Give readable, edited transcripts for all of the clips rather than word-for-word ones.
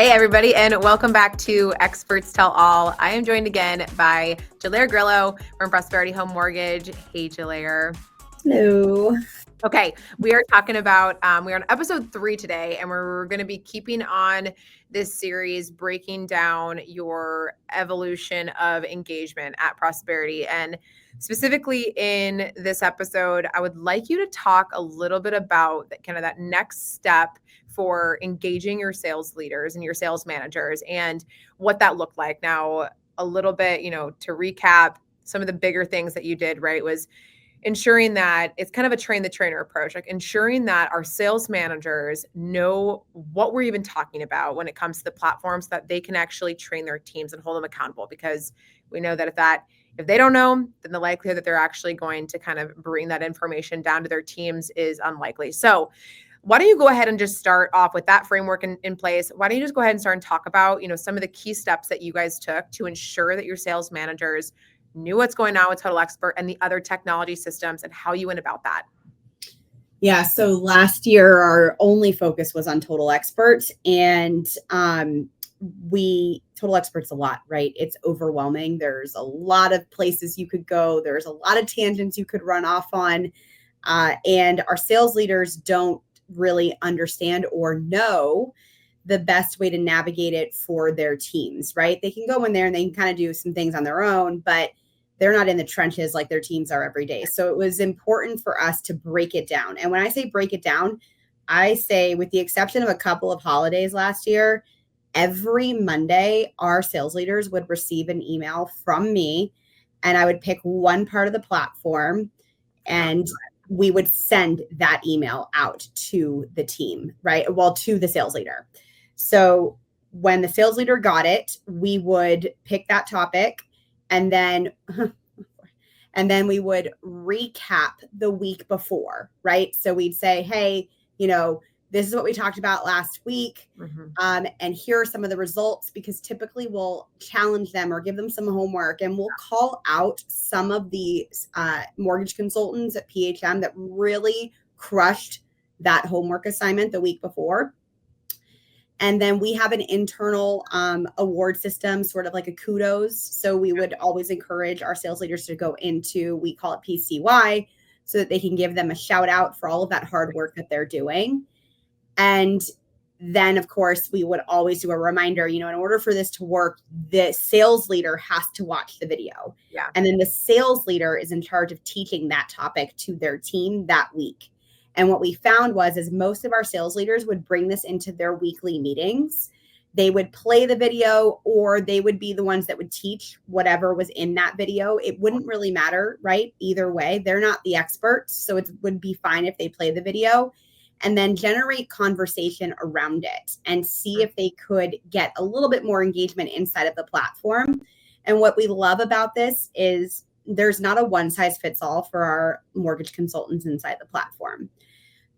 Hey, everybody, and welcome back to Experts Tell All. I am joined again by Jelaire Grillo from Prosperity Home Mortgage. Hey, Jelaire. Hello. Okay, we are talking about, we're on episode 3 today, and we're going to be keeping on this series, breaking down your evolution of engagement at Prosperity. And specifically in this episode, I would like you to talk a little bit about that next step for engaging your sales leaders and your sales managers and what that looked like. Now, a little bit, to recap, some of the bigger things that you did, right, was ensuring that it's kind of a train the trainer approach, like ensuring that our sales managers know what we're even talking about when it comes to the platform so that they can actually train their teams and hold them accountable. Because we know that if they don't know, then the likelihood that they're actually going to kind of bring that information down to their teams is unlikely. So why don't you go ahead and just start off with that framework in place? Why don't you just go ahead and start and talk about, some of the key steps that you guys took to ensure that your sales managers knew what's going on with Total Expert and the other technology systems and how you went about that? Yeah, so last year our only focus was on Total Expert, and Total Expert's a lot, right? It's overwhelming. There's a lot of places you could go. There's a lot of tangents you could run off on, and our sales leaders don't really understand or know the best way to navigate it for their teams, right? They can go in there and they can kind of do some things on their own, but they're not in the trenches like their teams are every day. So it was important for us to break it down. And when I say break it down, I say, with the exception of a couple of holidays last year, every Monday, our sales leaders would receive an email from me, and I would pick one part of the platform, and we would send that email out to the team, right? Well, to the sales leader. So when the sales leader got it, we would pick that topic, and then we would recap the week before, right? So we'd say, hey, this is what we talked about last week. And here are some of the results, because typically we'll challenge them or give them some homework, and we'll call out some of the mortgage consultants at PHM that really crushed that homework assignment the week before. And then we have an internal award system, sort of like a kudos. So we would always encourage our sales leaders to go into, we call it PCY, so that they can give them a shout out for all of that hard work that they're doing. And then, of course, we would always do a reminder, in order for this to work, the sales leader has to watch the video. Yeah. And then the sales leader is in charge of teaching that topic to their team that week. And what we found is most of our sales leaders would bring this into their weekly meetings. They would play the video, or they would be the ones that would teach whatever was in that video. It wouldn't really matter, right? Either way, they're not the experts. So it would be fine if they play the video, and then generate conversation around it and see if they could get a little bit more engagement inside of the platform. And what we love about this is there's not a one size fits all for our mortgage consultants inside the platform.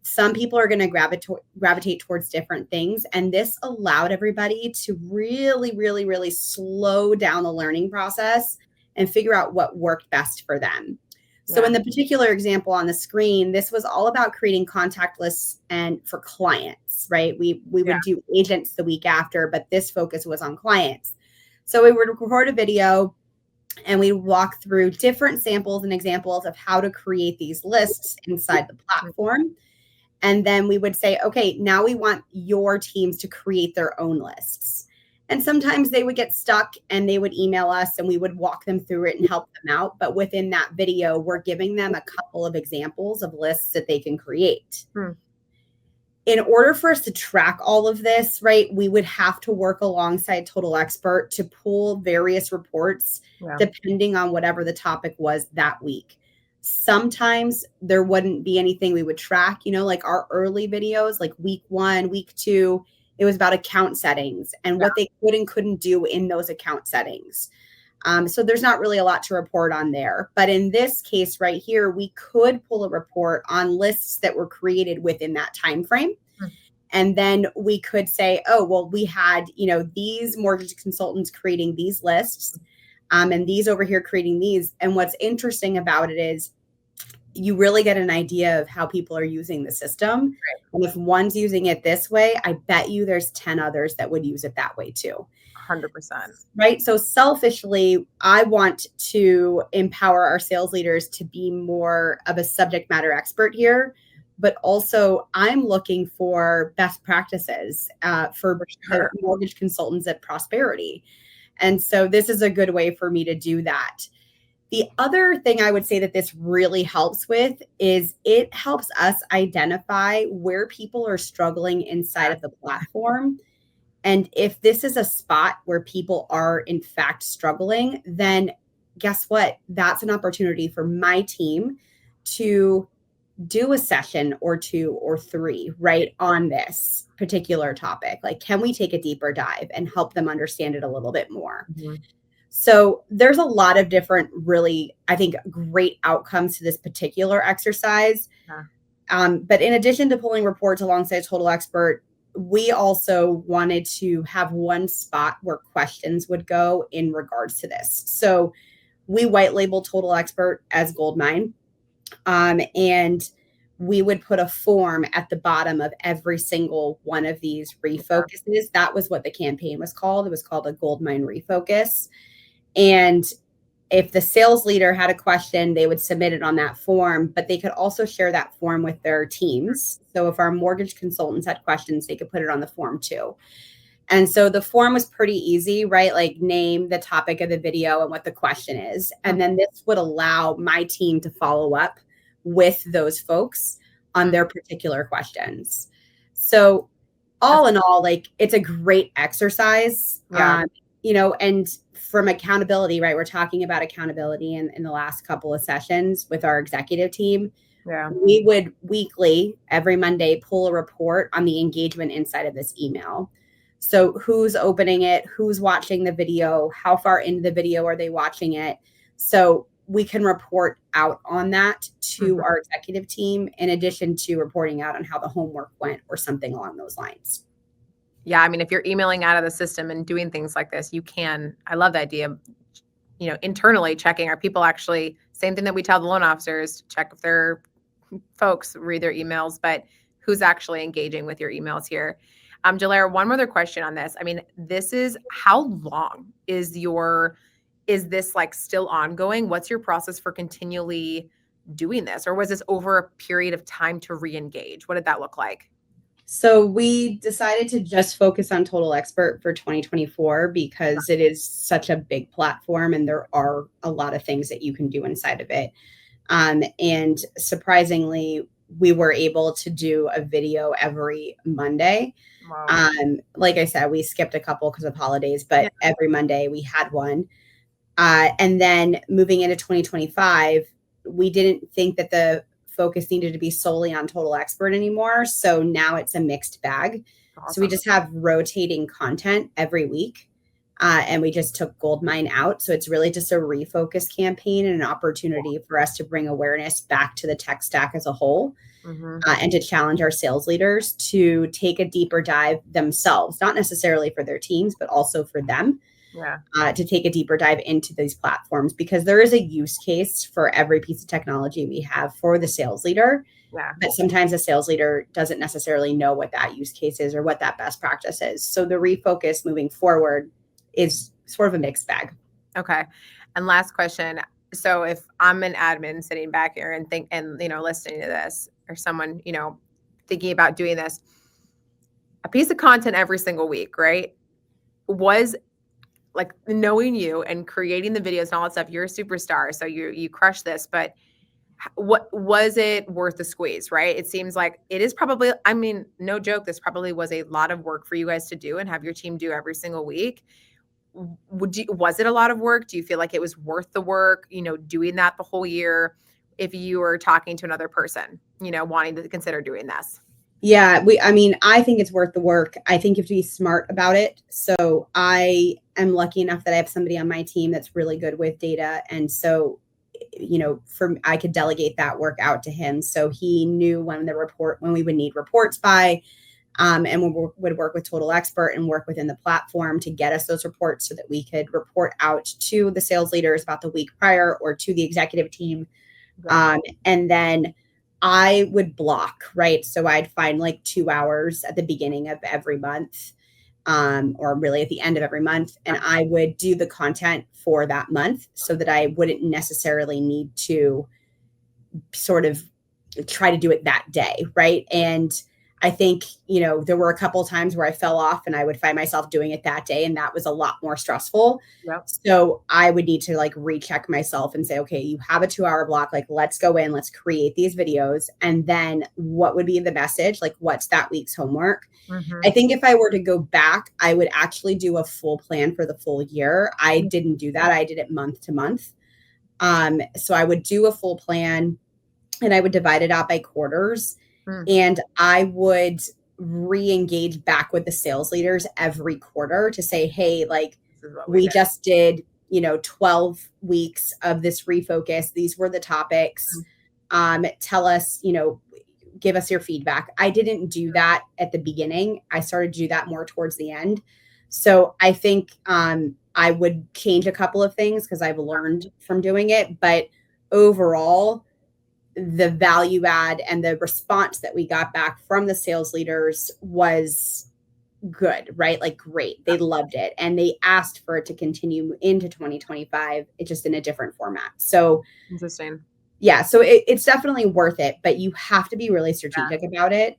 Some people are going to gravitate towards different things. And this allowed everybody to really, really, really slow down the learning process and figure out what worked best for them. So in the particular example on the screen, this was all about creating contact lists and for clients, right? We would do agents the week after, but this focus was on clients. So we would record a video, and we walk through different samples and examples of how to create these lists inside the platform. And then we would say, okay, now we want your teams to create their own lists. And sometimes they would get stuck and they would email us, and we would walk them through it and help them out. But within that video, we're giving them a couple of examples of lists that they can create. In order for us to track all of this, right, we would have to work alongside Total Expert to pull various reports depending on whatever the topic was that week. Sometimes there wouldn't be anything we would track, like our early videos, like week 1, week 2, it was about account settings and what they could and couldn't do in those account settings. So there's not really a lot to report on there. But in this case right here, we could pull a report on lists that were created within that time frame. And then we could say, oh, well, we had, these mortgage consultants creating these lists, and these over here creating these. And what's interesting about it is you really get an idea of how people are using the system. Right. And if one's using it this way, I bet you there's 10 others that would use it that way too. 100%. Right. So selfishly, I want to empower our sales leaders to be more of a subject matter expert here. But also, I'm looking for best practices for the mortgage consultants at Prosperity. And so this is a good way for me to do that. The other thing I would say that this really helps with is it helps us identify where people are struggling inside of the platform. And if this is a spot where people are in fact struggling, then guess what? That's an opportunity for my team to do a session or 2 or 3, right, on this particular topic. Like, can we take a deeper dive and help them understand it a little bit more? Mm-hmm. So there's a lot of different, really, I think, great outcomes to this particular exercise. Yeah. But in addition to pulling reports alongside Total Expert, we also wanted to have one spot where questions would go in regards to this. So we white label Total Expert as Goldmine. And we would put a form at the bottom of every single one of these refocuses. Yeah. That was what the campaign was called. It was called a Goldmine Refocus. And if the sales leader had a question, they would submit it on that form, but they could also share that form with their teams. So if our mortgage consultants had questions, they could put it on the form too. And so the form was pretty easy, right? Like, name the topic of the video and what the question is. And then this would allow my team to follow up with those folks on their particular questions. So all in all, like, it's a great exercise. Yeah. And from accountability, right? We're talking about accountability in the last couple of sessions with our executive team. Yeah. We would weekly, every Monday, pull a report on the engagement inside of this email. So who's opening it, who's watching the video, how far into the video are they watching it? So we can report out on that to our executive team, in addition to reporting out on how the homework went or something along those lines. Yeah, I mean, if you're emailing out of the system and doing things like this, you can, I love the idea of, internally checking, are people actually, same thing that we tell the loan officers, check if their folks read their emails, but who's actually engaging with your emails here. Jelaire, one other question on this. I mean, how long is this like still ongoing? What's your process for continually doing this? Or was this over a period of time to re-engage? What did that look like? So we decided to just focus on Total Expert for 2024 because it is such a big platform and there are a lot of things that you can do inside of it. And surprisingly, we were able to do a video every Monday. Wow. Like I said, we skipped a couple because of holidays, but every Monday we had one. And then moving into 2025, we didn't think that the focus needed to be solely on Total Expert anymore. So now it's a mixed bag. Awesome. So we just have rotating content every week. And we just took Goldmine out. So it's really just a refocus campaign and an opportunity for us to bring awareness back to the tech stack as a whole. And to challenge our sales leaders to take a deeper dive themselves, not necessarily for their teams, but also for them. To take a deeper dive into these platforms, because there is a use case for every piece of technology we have for the sales leader. But sometimes the sales leader doesn't necessarily know what that use case is or what that best practice is. So the refocus moving forward is sort of a mixed bag. Okay. And last question. So if I'm an admin sitting back here and listening to this, or someone, thinking about doing this, a piece of content every single week, right? Was like, knowing you and creating the videos and all that stuff, you're a superstar. So you crush this, but what was it worth the squeeze, right? It seems like it is probably, I mean, no joke, this probably was a lot of work for you guys to do and have your team do every single week. Was it a lot of work? Do you feel like it was worth the work, doing that the whole year, if you were talking to another person, wanting to consider doing this? Yeah, I think it's worth the work. I think you have to be smart about it. So I am lucky enough that I have somebody on my team that's really good with data. And so, I could delegate that work out to him. So he knew when we would need reports by, and we would work with Total Expert and work within the platform to get us those reports so that we could report out to the sales leaders about the week prior or to the executive team And then I would block, right? So I'd find like 2 hours at the beginning of every month, or really at the end of every month. And I would do the content for that month so that I wouldn't necessarily need to sort of try to do it that day, right? And I think, there were a couple of times where I fell off and I would find myself doing it that day, and that was a lot more stressful. Yep. So I would need to like recheck myself and say, okay, you have a 2 hour block, like let's go in, let's create these videos. And then what would be the message? Like what's that week's homework? I think if I were to go back, I would actually do a full plan for the full year. I didn't do that. I did it month to month. So I would do a full plan and I would divide it out by quarters. And I would re-engage back with the sales leaders every quarter to say, hey, like we just did, 12 weeks of this refocus. These were the topics. Tell us, give us your feedback. I didn't do that at the beginning. I started to do that more towards the end. So I think I would change a couple of things because I've learned from doing it. But overall, the value add and the response that we got back from the sales leaders was good, right? Like great. They loved it. And they asked for it to continue into 2025. It's just in a different format. So interesting. Yeah. So it's definitely worth it, but you have to be really strategic about it.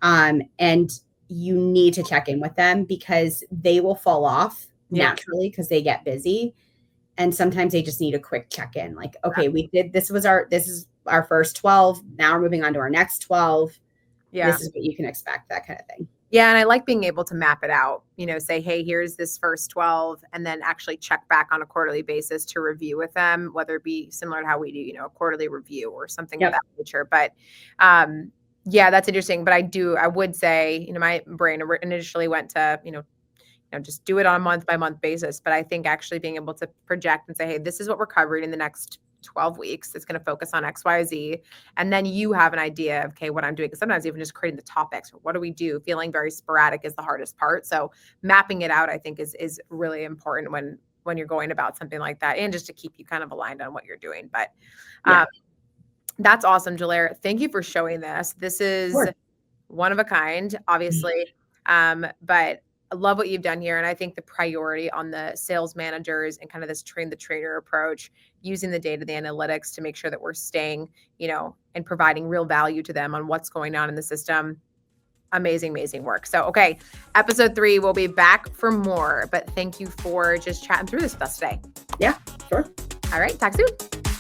And you need to check in with them because they will fall off naturally because they get busy. And sometimes they just need a quick check-in. Like, okay, this is our first 12. Now we're moving on to our next 12. Yeah. This is what you can expect, that kind of thing. Yeah. And I like being able to map it out, say, hey, here's this first 12, and then actually check back on a quarterly basis to review with them, whether it be similar to how we do, a quarterly review or something of that nature. But yeah, that's interesting. But I would say, my brain initially went to, just do it on a month by month basis. But I think actually being able to project and say, hey, this is what we're covering in the next 12 weeks. It's going to focus on X, Y, Z. And then you have an idea of, okay, what I'm doing. Because sometimes even just creating the topics, what do we do? Feeling very sporadic is the hardest part. So mapping it out, I think is really important when you're going about something like that, and just to keep you kind of aligned on what you're doing. But that's awesome, Jelaire. Thank you for showing this. This is one of a kind, obviously. But I love what you've done here. And I think the priority on the sales managers and kind of this train the trainer approach, using the data, the analytics to make sure that we're staying, and providing real value to them on what's going on in the system. Amazing, amazing work. So, okay, episode 3, we'll be back for more, but thank you for just chatting through this with us today. Yeah, sure. All right. Talk soon.